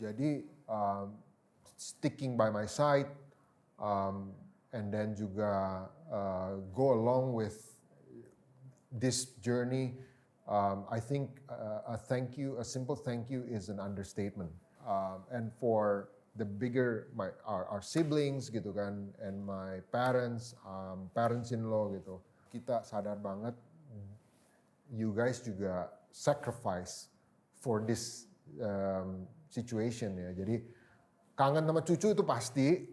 Jadi sticking by my side, and then juga go along with this journey. I think a simple thank you is an understatement. And for the bigger our siblings gitu kan, and my parents, parents-in-law gitu, kita sadar banget, you guys juga sacrifice for this situation ya. Jadi kangen sama cucu itu pasti,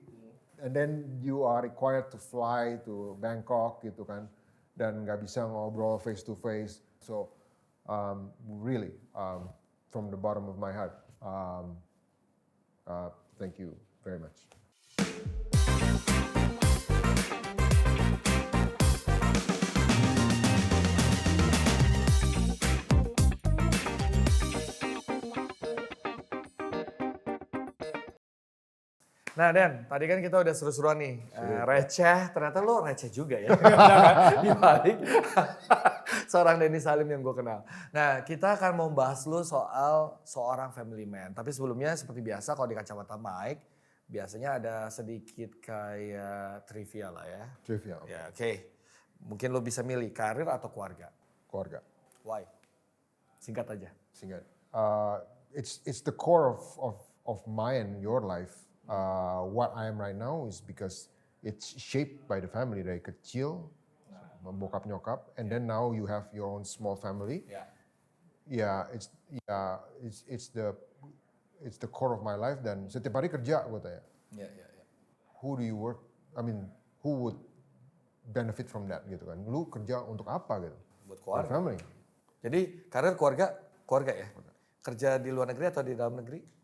and then you are required to fly to Bangkok gitu kan, dan nggak bisa ngobrol face to face. So really, from the bottom of my heart, thank you very much. Nah Dan, tadi kan kita udah seru-seruan nih, receh, ternyata lo receh juga ya, di balik seorang Denny Salim yang gue kenal. Nah kita akan mau bahas lo soal seorang family man, tapi sebelumnya seperti biasa kalau di Kacamata Mike, biasanya ada sedikit kayak trivia lah ya. Trivia. Ya oke. Mungkin lo bisa milih karir atau keluarga? Keluarga. Why? Singkat aja. Singkat. It's the core of my and your life. What I am right now is because it's shaped by the family dari kecil, bokap nyokap, and then now you have your own small family. It's the core of my life, dan setiap hari kerja gue tanya. Who do you work? I mean, who would benefit from that gitu kan? Lu kerja untuk apa gitu? Buat keluarga. For family. Jadi karir keluarga ya? Kerja di luar negeri atau di dalam negeri?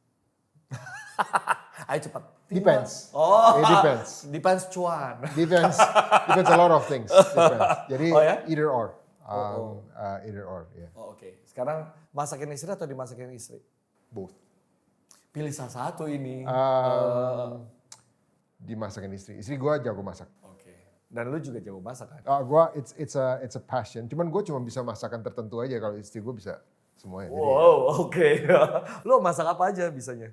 Ayo cepat. Depends. Oh, it depends. Depends cuan. Depends a lot of things. Depends. Jadi either or. Either or, yeah. Oh, oke. Sekarang masakin istri atau dimasakin istri? Both. Pilih salah satu ini. Dimasakin istri. Istri gue jago masak. Oke. Dan lu juga jago masak kan? Gue it's a passion. Cuman gue cuma bisa masakan tertentu aja, kalau istri gue bisa semuanya. Wow, oke. Lu masak apa aja bisanya?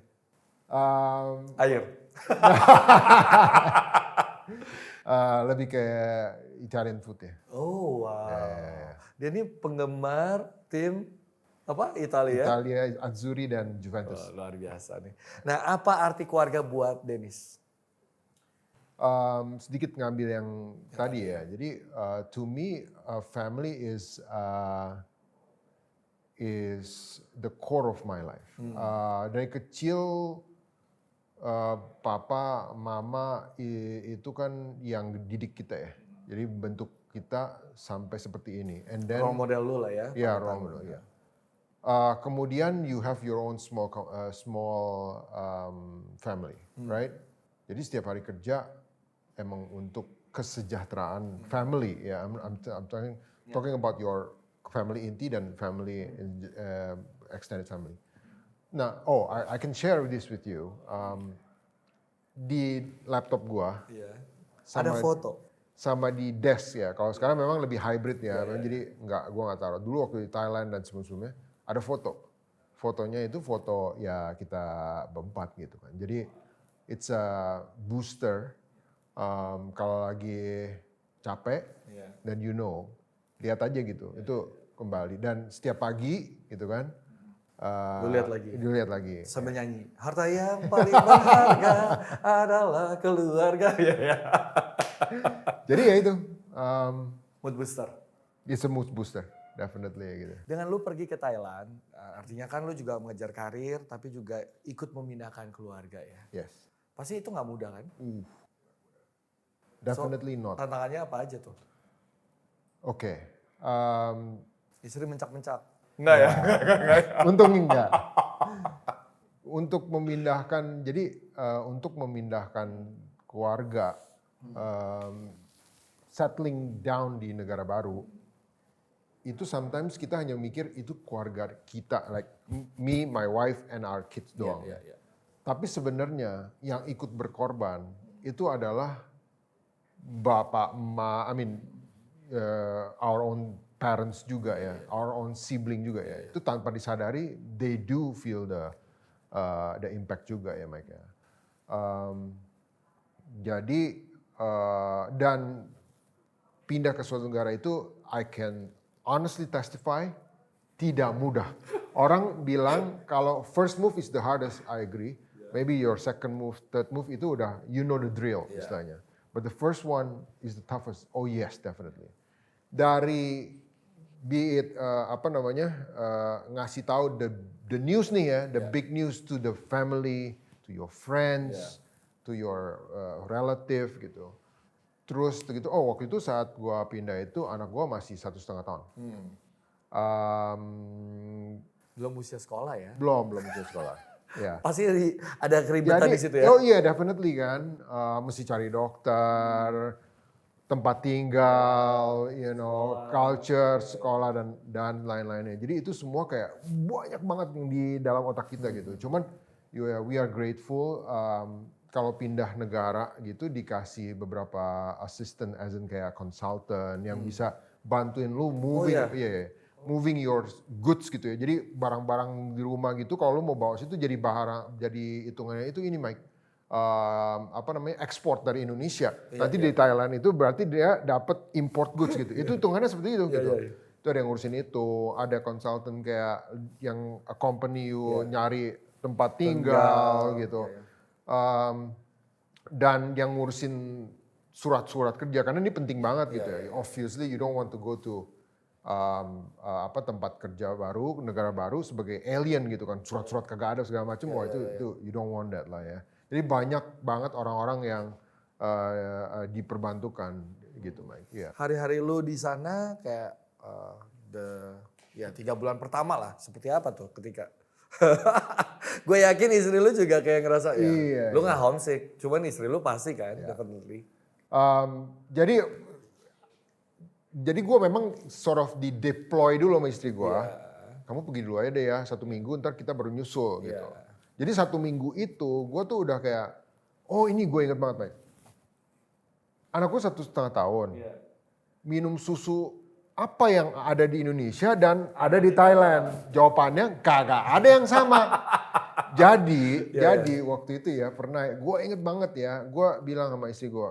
Air. Lebih ke Italian food ya. Oh wow. Dia ini penggemar tim apa Italia? Italia, Azzurri dan Juventus. Luar biasa nih. Nah, apa arti keluarga buat Dennis? Sedikit ngambil yang tadi ya. Jadi to me family is the core of my life. Dari kecil papa, mama itu kan yang didik kita ya. Jadi bentuk kita sampai seperti ini. And then Role model lu lah ya. Ya, role model ya. Kemudian you have your own small family, right? Jadi setiap hari kerja emang untuk kesejahteraan family ya. I'm talking about your family inti dan family extended family. Nah, I can share this with you. Di laptop gua, ada foto sama di desk ya. Kalau sekarang memang lebih hybrid ya. Jadi gua nggak taruh. Dulu waktu di Thailand dan sebelumnya ada foto. Fotonya itu foto ya kita berempat gitu kan. Jadi it's a booster. Kalau lagi capek dan lihat aja gitu. Itu kembali, dan setiap pagi gitu kan. Lu lihat lagi. Sambil nyanyi. Harta yang paling berharga adalah keluarga. Jadi ya itu. Mood booster. It's a mood booster, definitely gitu. Dengan lu pergi ke Thailand, artinya kan lu juga mengejar karir, tapi juga ikut memindahkan keluarga ya. Yes. Pasti itu nggak mudah kan? Definitely not. Tantangannya apa aja tuh? Oke. Istri mencak-mencak. Enggak ya? Untung enggak. Untuk memindahkan keluarga, settling down di negara baru, itu sometimes kita hanya mikir itu keluarga kita, like me, my wife, and our kids doang. Tapi sebenarnya yang ikut berkorban itu adalah bapak, emak, our own parents juga ya, our own sibling juga ya. Itu tanpa disadari, they do feel the ada impact juga ya Mike ya. Jadi dan pindah ke suatu negara itu I can honestly testify tidak mudah. Orang bilang kalau first move is the hardest, I agree. Maybe your second move, third move itu udah you know the drill istilahnya. But the first one is the toughest. Oh yes, definitely. Dari be it ngasih tahu the news nih ya, the big news to the family, to your friends, to your relative gitu. Terus begitu, waktu itu saat gua pindah itu anak gua masih 1,5 tahun. Belum usia sekolah ya? Belum usia sekolah. Ya. Pasti ada keributan di situ ya? Oh iya, definitely kan. Mesti cari dokter, tempat tinggal, culture, sekolah dan lain-lainnya. Jadi itu semua kayak banyak banget yang di dalam otak kita gitu. Cuman we are grateful kalau pindah negara gitu dikasih beberapa assistant as in kayak consultant yang bisa bantuin lu moving your goods gitu ya. Jadi barang-barang di rumah gitu kalau lu mau bawa situ jadi hitungannya itu ini Mike. Ekspor dari Indonesia. Nanti di Thailand itu berarti dia dapat import goods gitu. Itu hitungannya seperti itu gitu. Itu ada yang ngurusin itu, ada consultant kayak yang accompany you nyari tempat tinggal gitu. Dan yang ngurusin surat-surat kerja karena ini penting banget gitu ya. Obviously you don't want to go to tempat kerja baru, negara baru sebagai alien gitu kan, surat-surat kagak ada segala macam, itu you don't want that lah ya. Jadi banyak banget orang-orang yang diperbantukan gitu, Mike. Yeah. Hari-hari lu di sana kayak 3 bulan pertama lah, seperti apa tuh ketika? Gue yakin istri lu juga kayak ngerasa lu nggak homesick, cuman istri lu pasti kan, definitely. Jadi gue memang sort of di deploy dulu sama istri gue. Kamu pergi dulu aja deh ya, 1 minggu ntar kita baru nyusul gitu. Jadi 1 minggu itu gue tuh udah kayak, ini gue inget banget Mike. Anak gue 1,5 tahun. Minum susu apa yang ada di Indonesia dan ada di Thailand. Jawabannya kagak ada yang sama. Jadi waktu itu ya pernah, gue inget banget ya, gue bilang sama istri gue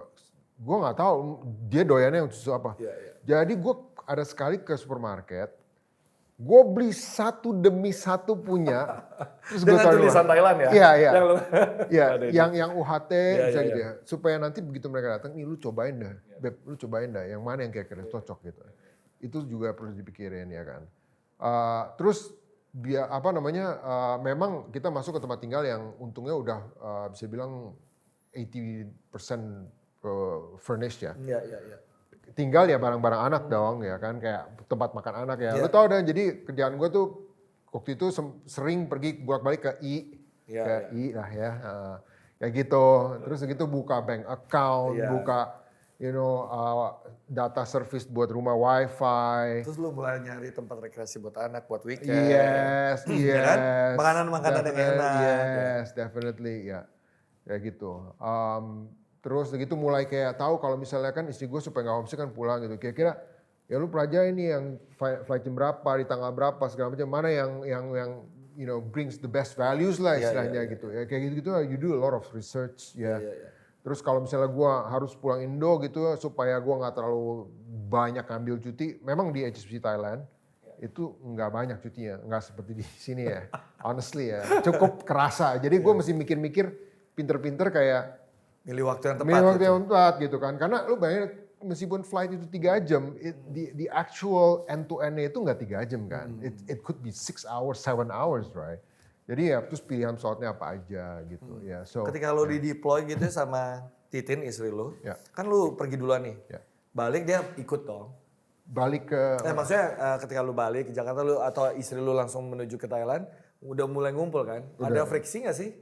nggak tahu dia doyannya yang susu apa. Jadi gue ada sekali ke supermarket, gue beli 1 demi 1 punya. Terus dengan tulisan Thailand ya? Iya, yang UHT bisa gitu ya. Supaya nanti begitu mereka datang, nih lu cobain dah, Beb, lu cobain dah, yang mana yang kira-kira cocok gitu. Itu juga perlu dipikirin ya kan. Terus memang kita masuk ke tempat tinggal yang untungnya udah bisa bilang 80% furnished ya. Tinggal ya barang-barang anak dong ya kan, kayak tempat makan anak ya. Lu tau deh, jadi kerjaan gue tuh waktu itu sering pergi bolak-balik ke I lah ya. Kayak gitu. Terus gitu buka bank account, buka data service buat rumah wifi. Terus lu mulai nyari tempat rekreasi buat anak buat weekend. Yes. Kan? Makanan-makanan yang enak. Yes, definitely ya. Kayak gitu. Terus gitu mulai kayak tahu kalau misalnya kan istri gue supaya nggak homesick kan pulang gitu. Kira-kira ya lu pelajarin nih yang flight jam berapa, di tanggal berapa, segala macam. Mana yang brings the best values lah istilahnya gitu. Ya kayak gitu you do a lot of research ya. Terus kalau misalnya gue harus pulang Indo gitu supaya gue nggak terlalu banyak ambil cuti. Memang di HSBC Thailand itu nggak banyak cutinya, nggak seperti di sini ya. Honestly ya, cukup kerasa. Jadi gue mesti mikir-mikir pinter-pinter kayak milih waktu yang tepat gitu kan. Karena lu bayangin meskipun flight itu 3 jam, the actual end to end-nya itu nggak 3 jam kan. It could be 6 hours, 7 hours, right? Jadi ya terus pilihan pesawatnya apa aja gitu ya. So ketika lu di deploy gitu sama Titin istri lu, kan lu pergi duluan nih. Balik dia ikut dong. Balik ke maksudnya ketika lu balik ke Jakarta lu atau istri lu langsung menuju ke Thailand, udah mulai ngumpul kan? Ada friksi nggak sih?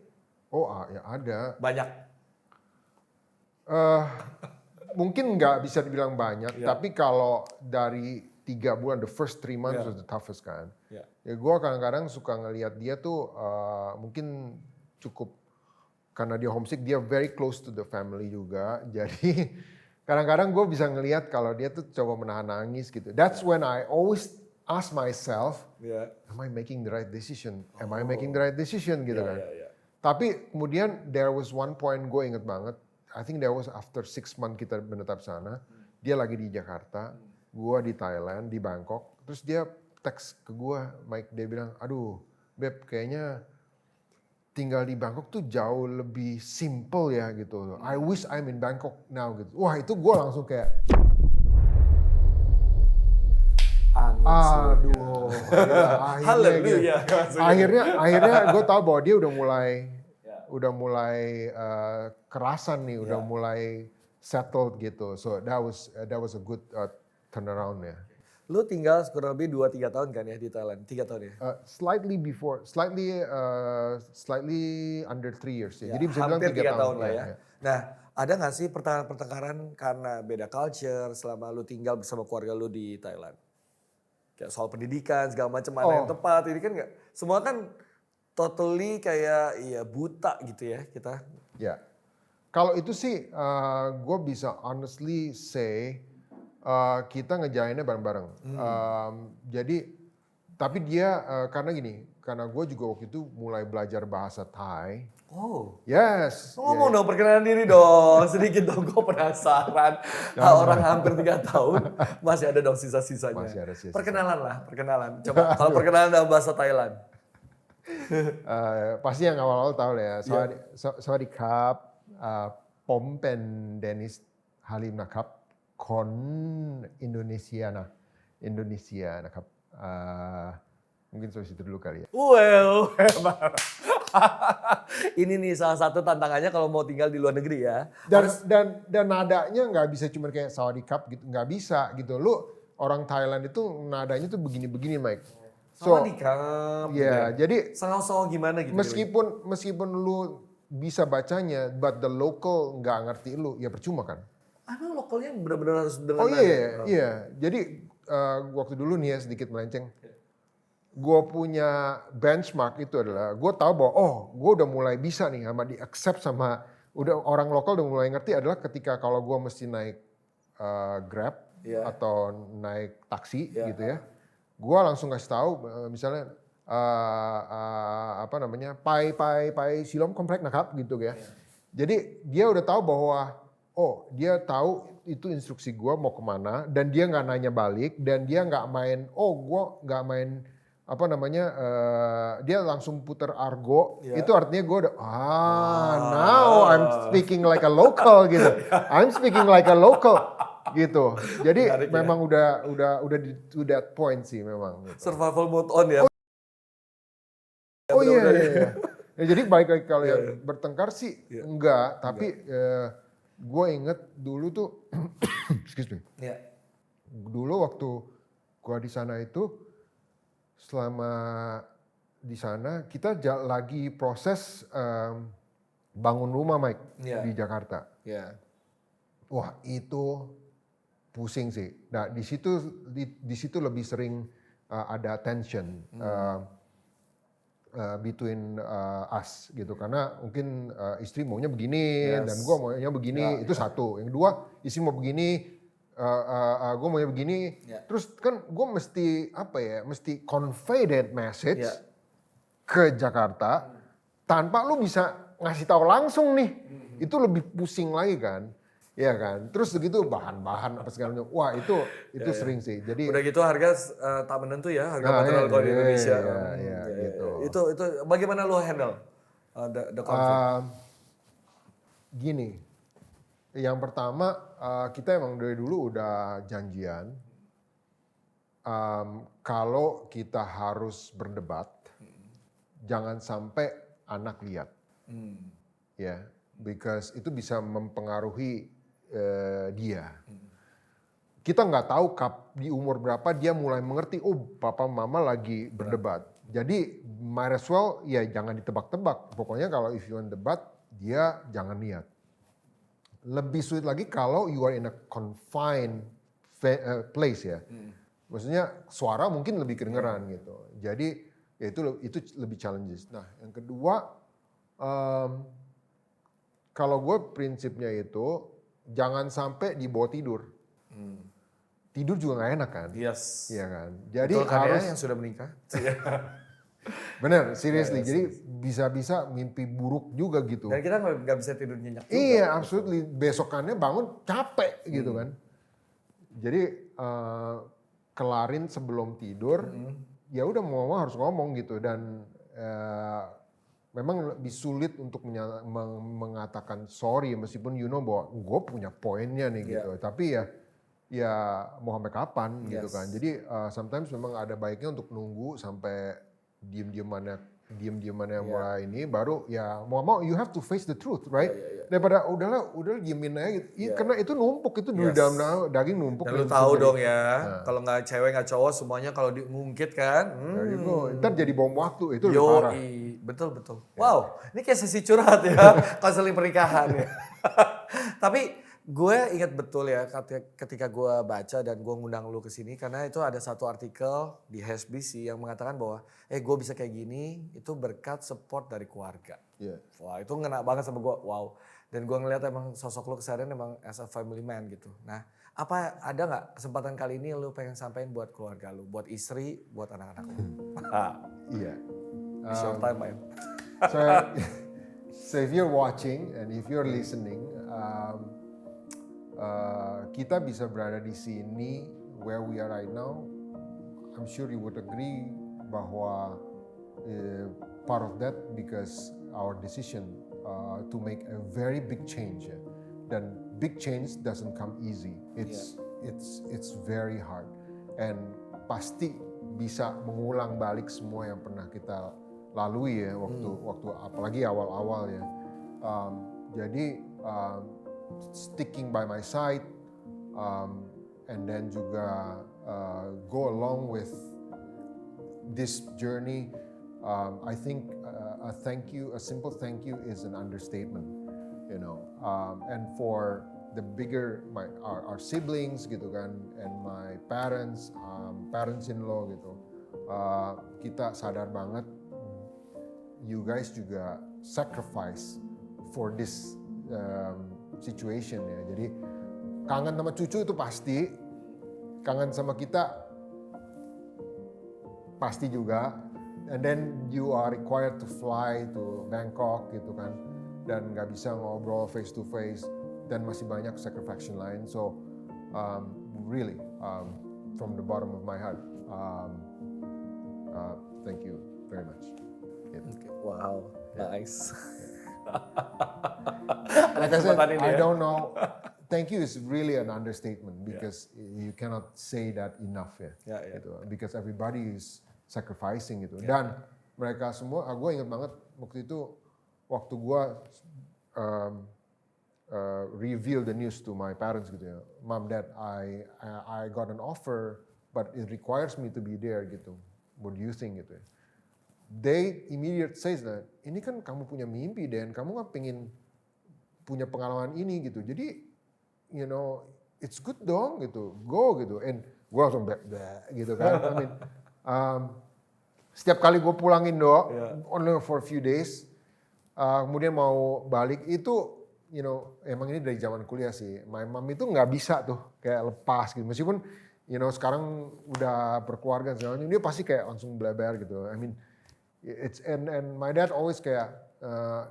Ya ada. Banyak. Mungkin nggak bisa dibilang banyak, tapi kalau dari 3 bulan, the first 3 months was the toughest kan. Ya gue kadang-kadang suka ngelihat dia tuh mungkin cukup, karena dia homesick, dia very close to the family juga. Jadi kadang-kadang gue bisa ngelihat kalau dia tuh coba menahan nangis gitu. That's when I always ask myself, am I making the right decision? Am I making the right decision gitu kan. Tapi kemudian there was one point gue inget banget. I think that was after 6 months kita menetap sana. Dia lagi di Jakarta, gue di Thailand, di Bangkok. Terus dia teks ke gue, Mike, dia bilang, aduh Beb kayaknya tinggal di Bangkok tuh jauh lebih simple ya gitu. I wish I'm in Bangkok now gitu. Wah itu gue langsung kayak, aduh, Haleluya. akhirnya gue tahu bahwa dia udah mulai kerasan nih, udah mulai settled gitu. So that was a good turnaround ya. Lu tinggal kurang lebih 2-3 tahun kan ya di Thailand? 3 tahun ya? Slightly under 3 years ya. Jadi bisa bilang hampir 3 tahun lah ya. Nah, ada nggak sih pertengkaran-pertengkaran karena beda culture selama lu tinggal bersama keluarga lu di Thailand? Kayak soal pendidikan segala macam mana yang tepat, ini kan nggak, semua kan totally kayak buta gitu ya kita. Ya, kalau itu sih gue bisa honestly say kita ngejalannya bareng-bareng. Jadi, tapi dia karena gini, karena gue juga waktu itu mulai belajar bahasa Thai. Oh. Yes. Ngomong dong, perkenalan diri dong, sedikit dong, gue penasaran. Orang hampir 3 tahun, masih ada dong sisa-sisanya. Masih ada sisa-sisa. Perkenalan. Coba kalau perkenalan dalam bahasa Thailand. Pasti yang awal-awal tahu lah ya. Sawadee krap, Pom pen Dennis Halim nakap, kon Indonesiaนะครับ. Mungkin sampai situ dulu kali ya. Well, ini nih salah satu tantangannya kalau mau tinggal di luar negeri ya. Dan nadanya nggak bisa cuma kayak Sawadee krap gitu, nggak bisa gitu. Lu orang Thailand itu nadanya tuh begini-begini, Mike. Sawadee krap. Ya, jadi sengau-sengau gimana gitu. Meskipun lu bisa bacanya, but the local nggak ngerti lu, ya percuma kan. Emang lokalnya benar-benar harus dengan Oh iya. Jadi waktu dulu nih ya sedikit melenceng. Gue punya benchmark itu adalah, gue tahu bahwa gue udah mulai bisa nih sama di accept sama udah orang lokal udah mulai ngerti adalah ketika kalau gue mesti naik Grab atau naik taksi gitu ya, gue langsung kasih tahu misalnya pai silom komplek nakap gitu ya. Jadi dia udah tahu bahwa dia tahu itu instruksi gue mau kemana dan dia nggak nanya balik dan dia nggak main gue nggak main dia langsung puter argo, itu artinya gue udah now I'm speaking like a local gitu. I'm speaking like a local gitu. Jadi menarik, memang udah to that point sih memang. Gitu. Survival mode on ya. Iya. Ya, jadi balik lagi kalau yang bertengkar sih enggak, tapi gue inget dulu tuh excuse me. Dulu waktu gue di sana itu selama di sana kita lagi proses bangun rumah, Mike, di Jakarta. Wah itu pusing sih. Nah di situ lebih sering ada tension between us gitu, karena mungkin istri maunya begini dan gue maunya begini, itu satu. Yang kedua istri mau begini. Gue maunya begini, terus kan gue mesti convey that message ke Jakarta tanpa lu bisa ngasih tahu langsung nih, itu lebih pusing lagi kan, ya kan. Terus begitu bahan-bahan apa segala macam, wah itu sering sih. Jadi udah gitu harga tak menentu ya, harga material kalau di Indonesia. Gitu. Itu bagaimana lu handle the conflict? Gini. Yang pertama, kita emang dari dulu udah janjian kalau kita harus berdebat, jangan sampai anak lihat, ya, because itu bisa mempengaruhi dia. Kita nggak tahu di umur berapa dia mulai mengerti, papa mama lagi berdebat. Jadi might as well ya jangan ditebak-tebak. Pokoknya kalau if you want debat, dia jangan lihat. Lebih sulit lagi kalau you are in a confined place ya. Maksudnya suara mungkin lebih kedengeran gitu. Jadi ya itu lebih challenges. Nah yang kedua, kalau gue prinsipnya itu jangan sampai dibawa tidur. Tidur juga nggak enak kan? Yes. Iya kan. Jadi betul kan harus ya yang sudah menikah. Bener, seriously. Jadi bisa-bisa mimpi buruk juga gitu. Dan kita nggak bisa tidur nyenyak juga. Iya, absolutely. Besokannya bangun capek gitu kan. Jadi kelarin sebelum tidur, ya udah mau harus ngomong gitu dan memang lebih sulit untuk mengatakan sorry meskipun bahwa gue punya poinnya nih gitu. Tapi ya mau sampai kapan gitu kan. Jadi sometimes memang ada baiknya untuk nunggu sampai diem-diemannya mulai ini baru ya mau you have to face the truth, right? Daripada udahlah diemin aja gitu. Karena itu numpuk, itu di dalam daging numpuk. Dan lu tahu dong ya, kalau nggak cewek nggak cowok semuanya kalau diungkit kan. There you go. Ntar jadi bom waktu, itu lebih parah. Betul. Wow, ini kayak sesi curhat ya, konseling pernikahan ya. Tapi gue ingat betul ya ketika gue baca dan gue ngundang lu ke sini karena itu ada satu artikel di HSBC yang mengatakan bahwa gue bisa kayak gini itu berkat support dari keluarga. Wah itu ngena banget sama gue, wow. Dan gue ngeliat emang sosok lu keseharian emang as a family man gitu. Nah ada nggak kesempatan kali ini lu pengen sampaikan buat keluarga lu, buat istri, buat anak-anak lu? Iya. It's your time, man. So if you're watching and if you're listening, kita bisa berada di sini where we are right now. I'm sure you would agree bahwa part of that because our decision to make a very big change. Dan big change doesn't come easy. It's very hard. And pasti bisa mengulang balik semua yang pernah kita lalui ya waktu apalagi awal-awal ya. Jadi sticking by my side, and then juga go along with this journey. I think a simple thank you is an understatement, and for the bigger our siblings gitu kan, and my parents-in-law gitu, kita sadar banget, you guys juga sacrifice for this situation ya. Jadi kangen sama cucu itu pasti, kangen sama kita pasti juga. And then you are required to fly to Bangkok gitu kan, dan nggak bisa ngobrol face to face, dan masih banyak sacrifice lain. So really from the bottom of my heart, thank you very much. Wow, nice. Like I said, I don't know. Thank you is really an understatement because you cannot say that enough ya. Gitu. Because everybody is sacrificing gitu. Dan mereka semua, gue ingat banget waktu itu waktu gue reveal the news to my parents gitu ya. Mom, Dad, I got an offer, but it requires me to be there gitu. What do you think gitu ya? They immediately says that, ini kan kamu punya mimpi dan kamu kan pengen punya pengalaman ini gitu. Jadi, it's good dong gitu, go gitu. And gue langsung gitu kan. I mean, setiap kali gue pulangin only for a few days, kemudian mau balik itu, emang ini dari zaman kuliah sih. My mom itu nggak bisa tuh kayak lepas gitu. Meskipun, sekarang udah berkeluarga segala macam, dia pasti kayak langsung bleber gitu. I mean, and my dad always kayak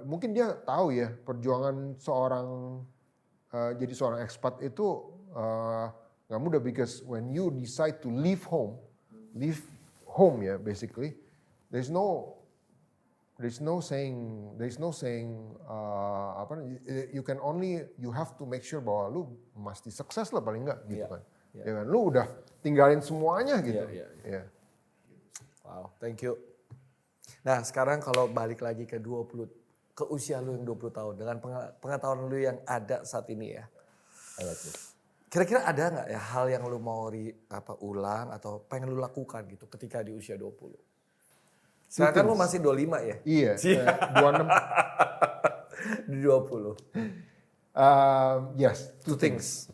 mungkin dia tahu ya perjuangan jadi seorang expat itu nggak mudah, because when you decide to leave home ya, basically there's no saying you have to make sure bahwa lu mesti sukses lah paling nggak gitu kan. Ya kan, lu udah tinggalin semuanya gitu. Wow, thank you. Nah sekarang kalau balik lagi ke usia lu yang 20 tahun dengan pengetahuan lu yang ada saat ini ya. Kira-kira ada nggak ya hal yang lu mau ulang atau pengen lu lakukan gitu ketika di usia 20? Sekarang kan lu masih 25 ya? Iya, 26. Di 20. Yes, two things.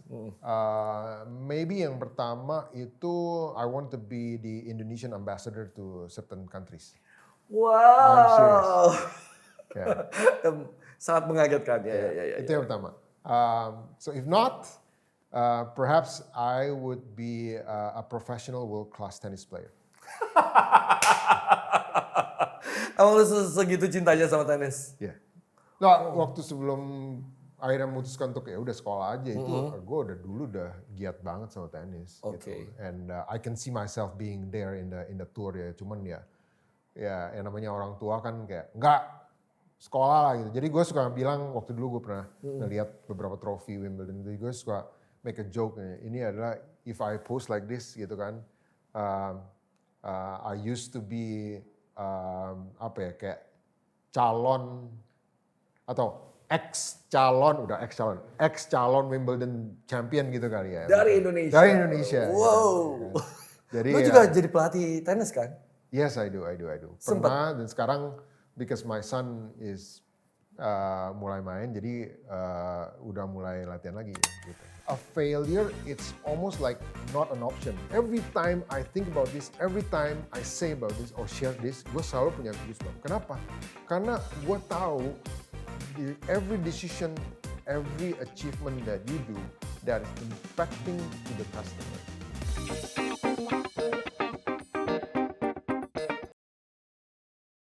Maybe yang pertama itu I want to be the Indonesian ambassador to certain countries. Wow. I'm serious. Sangat mengagetkan ya. Itu yang pertama. So if not, perhaps I would be a professional world-class tennis player. Emang lu segitu cintanya sama tenis? Ya. Nah, waktu sebelum akhirnya memutuskan untuk ya udah sekolah aja itu, gue udah giat banget sama tenis. Oke. Gitu. And I can see myself being there in the tour ya. Cuman ya yang namanya orang tua kan kayak enggak sekolah lah gitu. Jadi gue suka bilang waktu dulu gue pernah ngeliat beberapa trofi Wimbledon itu, gue suka make a joke. Ini adalah if I post like this gitu kan. I used to be kayak calon atau ex calon Wimbledon champion gitu kali ya. Dari Indonesia. Dari Indonesia. Wow. Jadi Lu juga jadi pelatih tenis kan? Yes, I do. Pernah dan sekarang because my son is mulai main, jadi udah mulai latihan lagi gitu. A failure, it's almost like not an option. Every time I think about this, every time I say about this or share this, gue selalu punya goosebumps. Kenapa? Karena gue tahu every decision, every achievement that you do, that is impacting to the customer.